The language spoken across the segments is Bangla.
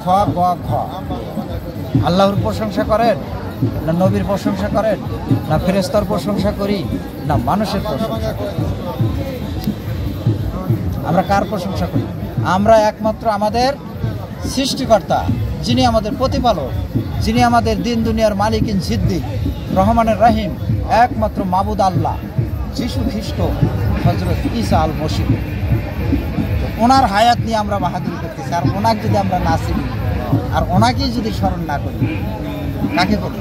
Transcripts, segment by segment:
খ গ ঘ। আল্লাহর প্রশংসা করেন না নবীর প্রশংসা করেন না ফেরেশতার প্রশংসা করি না মানুষের প্রশংসা করি? আমরা কার প্রশংসা করি? আমরা একমাত্র আমাদের সৃষ্টিকর্তা, যিনি আমাদের প্রতিপালক, যিনি আমাদের দিন দুনিয়ার মালিকিন সিদ্দিক রহমানের রাহিম, একমাত্র মাবুদ আল্লাহ যিশু খ্রিস্ট হযরত ঈসা আল মসিহ। ওনার হায়াত নিয়ে আমরা বাহাদুরি করতেছি। আর ওনাকে যদি আমরা না চিনি আর ওনাকেই যদি স্মরণ না করি, কাকে করি?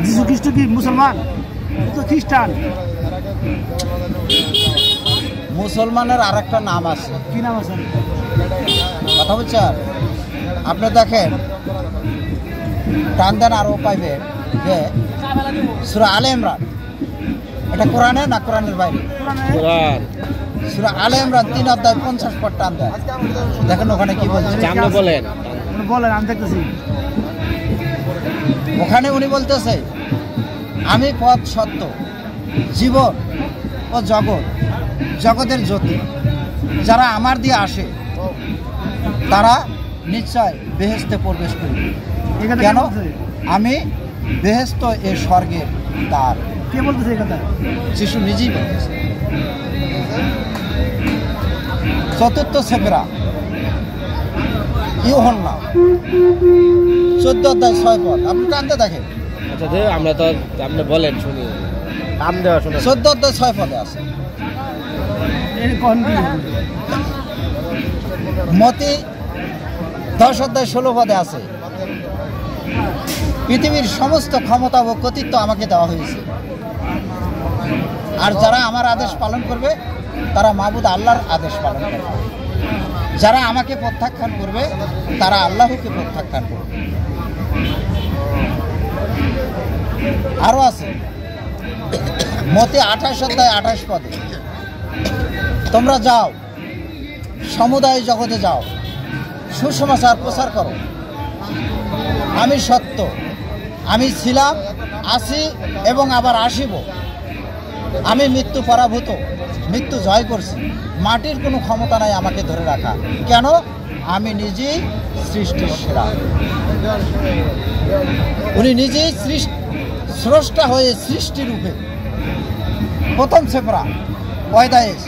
যিশু খ্রিস্ট কি মুসলমান? তো খ্রিস্টান। মুসলমানের আর একটা নাম আছে। কি নাম আছে? কথা বলছেন? আপনি দেখেন, টান দেন আরও পাইবেন যে সূরা আলে ইমরান, এটা কোরআনে না কোরআনের বাইরে? কোরআন। সূরা আলে ইমরান 3 অধ্যায় 50 পদ টান দেন, দেখেন ওখানে কি বলছে। সামনে বলেন বলেন, আমি দেখতেছি। ওখানে উনি বলতেছে, আমি পথ সত্য জীবন ও জগৎ, জগতের জ্যোতি। যারা আমার দিয়ে আসে তারা নিশ্চয় বেহেশতে প্রবেশ করবে। কেন? আমি বেহেশত এ স্বর্গের দ্বার। কে বলতেছে এই কথা? যিশু নিজেই বলতেছে। চতুর্থ সেফেরা ইউহান্না 14 অধ্যায় 6 পদ, আপনি টানতে দেখেন। আচ্ছা আমরা তো আপনি বলেন শুনি, নাম দেওয়া শুনে। 14 অধ্যায় 6 পদে আছে। মতি 10 অধ্যায় 16 পদে আছে। পৃথিবীর সমস্ত ক্ষমতা ও কর্তৃত্ব আমাকে দেওয়া হয়েছে, আর যারা আমার আদেশ পালন করবে তারা মাবুদ আল্লাহর আদেশ পালন করবে। যারা আমাকে প্রত্যাখ্যান করবে তারা আল্লাহকে প্রত্যাখ্যান করবে। আরো আছে মতে 28 অধ্যায় 28 পদে, তোমরা যাও সমুদায় জগতে যাও, সুসমাচার প্রচার করো। আমি সত্য, আমি ছিলাম, আছি এবং আবার আসিব। আমি মৃত্যু পরাভূত, মৃত্যু জয় করছি। মাটির কোনো ক্ষমতা নাই আমাকে ধরে রাখা। কেন? আমি নিজেই সৃষ্টির সেরা। উনি নিজেই স্রষ্টা হয়ে সৃষ্টি রূপে। প্রথম সেফরা পয়দায়েশ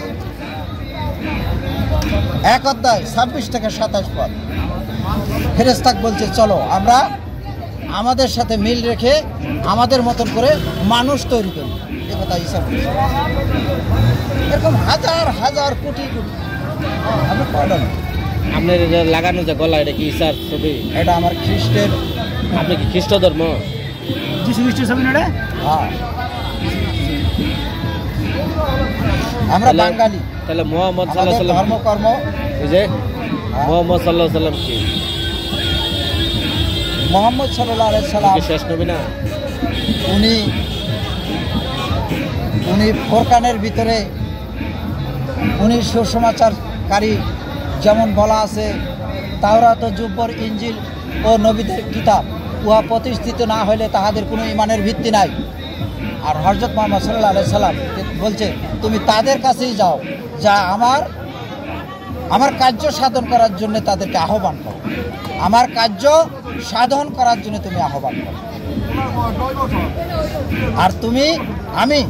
1 অধ্যায় 26 থেকে 27 পদ, ফেরেশতা বলছে চলো আমরা আমাদের সাথে মিল রেখে আমাদের মতন করে মানুষ তৈরি করি। এ কথা ঈসা বলছে। এরকম হাজার হাজার কোটি কোটি। আপনি পড়েন, আপনার লাগানো যে গলা, এটা কি ঈসার ছবি? এটা আমার খ্রিস্টের। আপনি কি খ্রিস্ট ধর্ম? যিশু খ্রিস্টের ছবি না? হ্যাঁ, আমরা বাঙালি। তাহলে মুহাম্মদ সাল্লাল্লাহু আলাইহি ওয়াসাল্লাম ধর্মকর্ম, এই যে মুহাম্মদ সাল্লাল্লাহু আলাইহি ওয়াসাল্লাম কি মুহাম্মদ সাল্লাল্লাহু আলাইহি সাল্লাম শেষ নবী না? উনি ফোরকানের ভিতরে উনি সুসমাচারকারী। যেমন বলা আছে, তাওরাত ও জুব্বর, ইঞ্জিল ও নবীদের কিতাব উহা প্রতিষ্ঠিত না হইলে তাহাদের কোনো ইমানের ভিত্তি নাই। আর হযরত মুহাম্মদ সাল্লাল্লাহু আলাইহি সাল্লাম বলছে, তুমি তাদের কাছেই যাও যা আমার কার্য সাধন করার জন্য তাদেরকে আহ্বান করো। আমার কার্য সাধন করার জন্য তুমি আহ্বান করো। আর আমি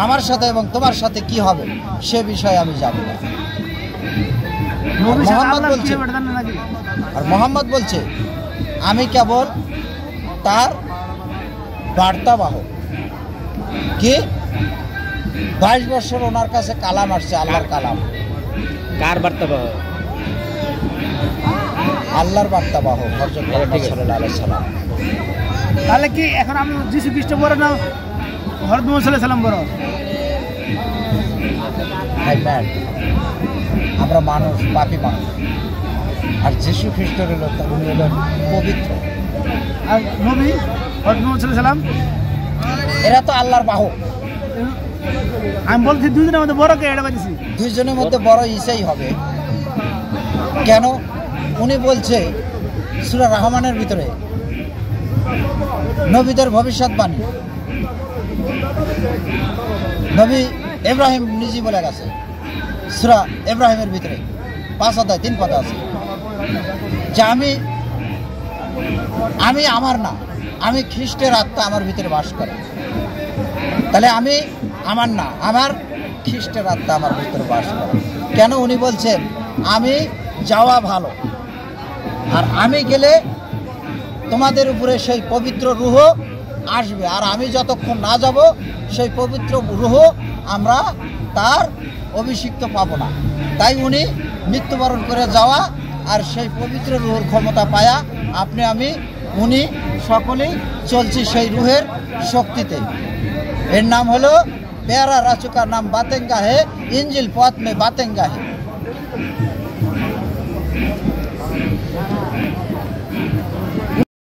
আমার সাথে এবং তোমার সাথে কি হবে সে বিষয়ে আমি জানি না। আর মোহাম্মদ বলছে আমি কেবল তার বার্তাবাহক। কি 22 বছর ওনার কাছে কালাম আসছে, আল্লাহর কালাম। কার বার্তাবাহক? আল্লাহর বার্তাবাহক হযরত মুহাম্মদ সাল্লাল্লাহু আলাইহি সাল্লাম। তাহলে কি এখন আমি যিশু খ্রিস্ট বড় না হযরত মুহাম্মদ সাল্লাল্লাহু আলাইহি সাল্লাম বড়? আমরা মানুষ, পাপী মানুষ। আর যিশু খ্রিস্টের হলো উনি হলেন পবিত্র। আর নবী হযরত মুহাম্মদ সাল্লাল্লাহু আলাইহি সাল্লাম এরা তো আল্লাহর বাহক। আমি বলছি দুইজনের মধ্যে বড় কে? এটা বলছি দুইজনের মধ্যে বড় ঈসাই হবে। কেন? উনি বলছে সূরা রহমানের ভিতরে নবীদের ভবিষ্যৎবাণী, নবী ইব্রাহিম নিজে বলে গেছে সূরা ইব্রাহিমের ভিতরে 5 অধ্যায় 3 পদে আছে যে আমি আমার না, আমি খ্রিস্টের আত্মা আমার ভিতরে বাস করে। তাহলে আমি আমার না, আমার খ্রিস্টের আত্মা আমার ভিতরে বাস করে। কেন উনি বলছেন আমি যাওয়া ভালো, আর আমি গেলে তোমাদের উপরে সেই পবিত্র রূহ আসবে, আর আমি যতক্ষণ না যাব সেই পবিত্র রূহ আমরা তার অভিষিক্ত পাবো না। তাই উনি মৃত্যুবরণ করে যাওয়া আর সেই পবিত্র রূহের ক্ষমতা পায়া আপনি আমি উনি সকলেই চলছি সেই রূহের শক্তিতে। এর নাম হলো प्यारा राचू का नाम बातेंगा है, इंजिल पथ में बातेंगा है।